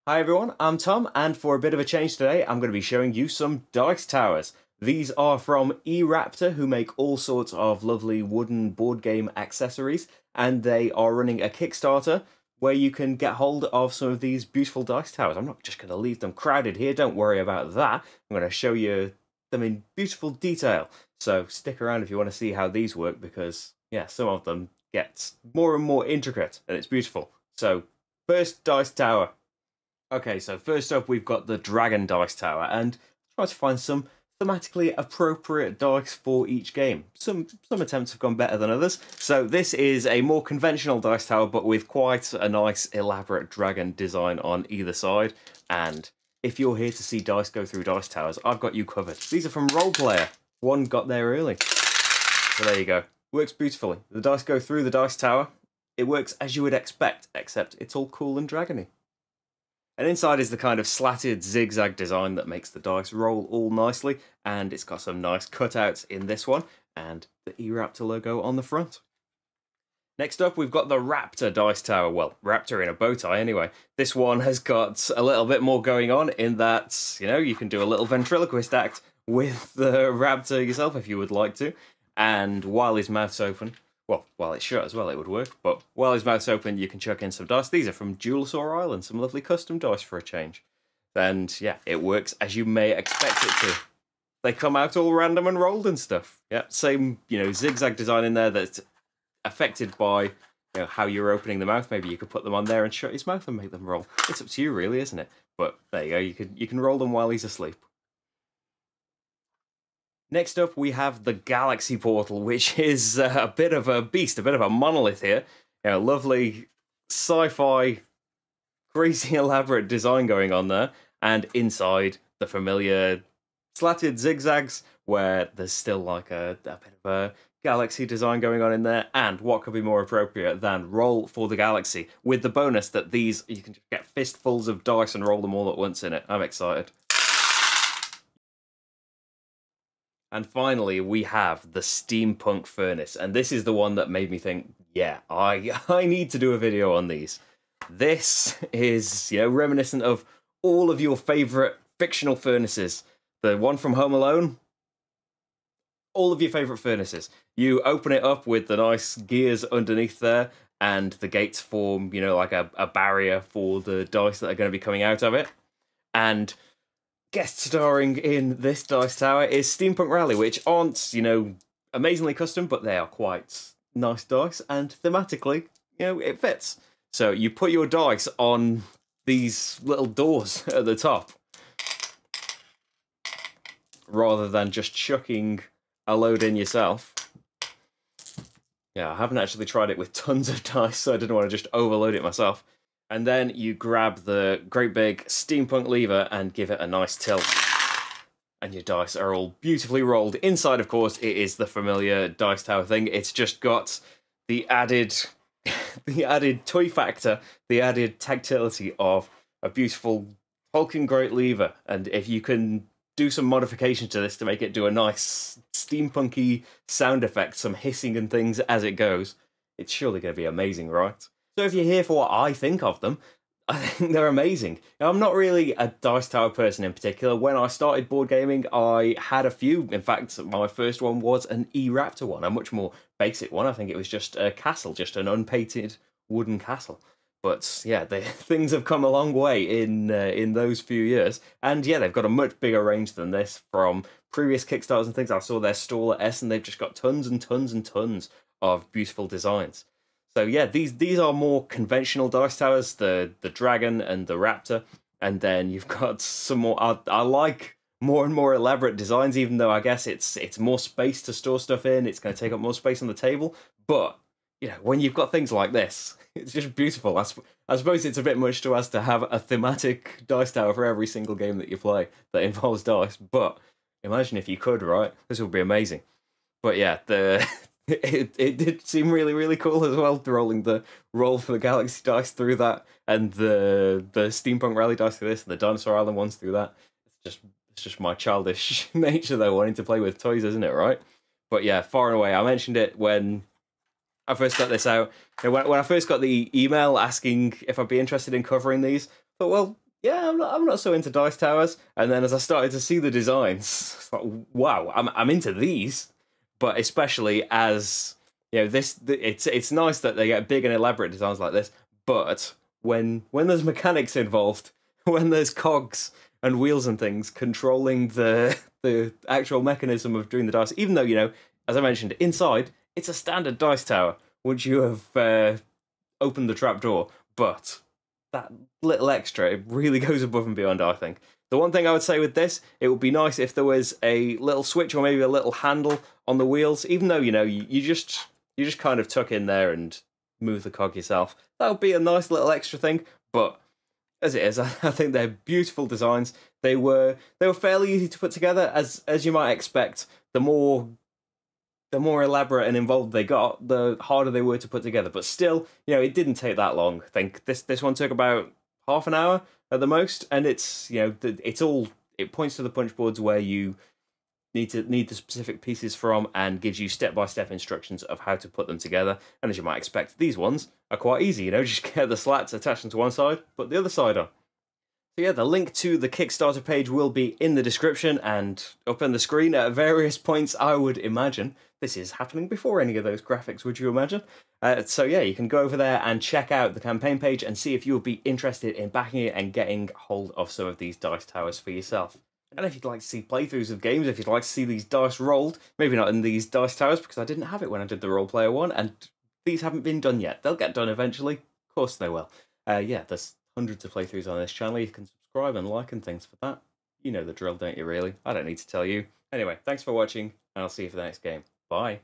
Hi everyone, I'm Tom, and for a bit of a change today, I'm going to be showing you some dice towers. These are from eRaptor, who make all sorts of lovely wooden board game accessories, and they are running a Kickstarter where you can get hold of some of these beautiful dice towers. I'm not just going to leave them crowded here, don't worry about that. I'm going to show you them in beautiful detail. So stick around if you want to see how these work, because yeah, some of them get more and more intricate, and it's beautiful. So, first dice tower. Okay, so first up we've got the Dragon Dice Tower, and try to find some thematically appropriate dice for each game. Some attempts have gone better than others. So this is a more conventional dice tower, but with quite a nice elaborate dragon design on either side. And if you're here to see dice go through dice towers, I've got you covered. These are from Roleplayer. One got there early. So there you go. Works beautifully. The dice go through the dice tower. It works as you would expect, except it's all cool and dragony. And inside is the kind of slatted zigzag design that makes the dice roll all nicely, and it's got some nice cutouts in this one, and the eRaptor logo on the front. Next up, we've got the Raptor Dice Tower. Well, Raptor in a bow tie anyway. This one has got a little bit more going on in that, you know, you can do a little ventriloquist act with the Raptor yourself if you would like to, and while his mouth's open, well, while it's shut as well, it would work. But while his mouth's open, you can chuck in some dice. These are from Jewelsaur Island, some lovely custom dice for a change. And yeah, it works as you may expect it to. They come out all random and rolled and stuff. Yeah, same, you know, zigzag design in there that's affected by, you know, how you're opening the mouth. Maybe you could put them on there and shut his mouth and make them roll. It's up to you, really, isn't it? But there you go. You can roll them while he's asleep. Next up, we have the Galaxy Portal, which is a bit of a beast, a bit of a monolith here. You know, lovely sci-fi, crazy elaborate design going on there. And inside, the familiar slatted zigzags, where there's still like a bit of a galaxy design going on in there. And what could be more appropriate than roll for the galaxy, with the bonus that these, you can just get fistfuls of dice and roll them all at once in it. I'm excited. And finally, we have the Steampunk Furnace, and this is the one that made me think, yeah, I need to do a video on these. This is, you know, reminiscent of all of your favourite fictional furnaces. The one from Home Alone, all of your favourite furnaces. You open it up with the nice gears underneath there, and the gates form, you know, like a barrier for the dice that are going to be coming out of it. And guest starring in this dice tower is Steampunk Rally, which aren't, you know, amazingly custom, but they are quite nice dice, and thematically, you know, it fits. So you put your dice on these little doors at the top, rather than just chucking a load in yourself. Yeah, I haven't actually tried it with tons of dice, so I didn't want to just overload it myself. And then you grab the great big steampunk lever and give it a nice tilt. And your dice are all beautifully rolled. Inside, of course, it is the familiar dice tower thing. It's just got the added toy factor, the added tactility of a beautiful hulking great lever. And if you can do some modification to this to make it do a nice steampunky sound effect, some hissing and things as it goes, it's surely going to be amazing, right? So if you're here for what I think of them, I think they're amazing. Now, I'm not really a dice tower person in particular. When I started board gaming, I had a few. In fact, my first one was an eRaptor one, a much more basic one. I think it was just a castle, just an unpainted wooden castle. But yeah, things have come a long way in those few years. And yeah, they've got a much bigger range than this from previous Kickstarters and things. I saw their stall at S, and they've just got tons and tons and tons of beautiful designs. So yeah, these are more conventional dice towers, the dragon and the raptor, and then you've got some more. I like more and more elaborate designs, even though I guess it's more space to store stuff in. It's going to take up more space on the table, but you know, when you've got things like this, it's just beautiful. I suppose it's a bit much to ask to have a thematic dice tower for every single game that you play that involves dice, but imagine if you could, right? This would be amazing. But yeah, It did seem really, really cool as well, rolling the roll for the Galaxy dice through that, and the Steampunk Rally dice through this, and the Dinosaur Island ones through that. It's just my childish nature, though, wanting to play with toys, isn't it, right? But yeah, far and away, I mentioned it when I first got this out. When I first got the email asking if I'd be interested in covering these, I thought, well, yeah, I'm not so into dice towers. And then as I started to see the designs, it's like, wow, I'm into these. But especially as you know, it's nice that they get big and elaborate designs like this. But when there's mechanics involved, when there's cogs and wheels and things controlling the actual mechanism of doing the dice, even though as I mentioned, inside it's a standard dice tower. Once you have opened the trap door, but that little extra, it really goes above and beyond, I think. The one thing I would say with this, it would be nice if there was a little switch or maybe a little handle on the wheels, even though, you just kind of tuck in there and move the cog yourself. That would be a nice little extra thing, but as it is, I think they're beautiful designs. They were fairly easy to put together, as you might expect. The more elaborate and involved they got, the harder they were to put together. But still, it didn't take that long. I think this one took about half an hour at the most, and it's it points to the punch boards where you need the specific pieces from, and gives you step-by-step instructions of how to put them together. And as you might expect, these ones are quite easy. Just get the slats, attach them to one side, put the other side on. So yeah, the link to the Kickstarter page will be in the description and up on the screen at various points, I would imagine. This is happening before any of those graphics, would you imagine? So yeah, you can go over there and check out the campaign page and see if you would be interested in backing it and getting hold of some of these dice towers for yourself. And if you'd like to see playthroughs of games, if you'd like to see these dice rolled, maybe not in these dice towers, because I didn't have it when I did the roleplayer one, and these haven't been done yet. They'll get done eventually. Of course they will. Yeah, there's hundreds of playthroughs on this channel. You can subscribe and like and things for that. You know the drill, don't you, really? I don't need to tell you. Anyway, thanks for watching, and I'll see you for the next game. Bye.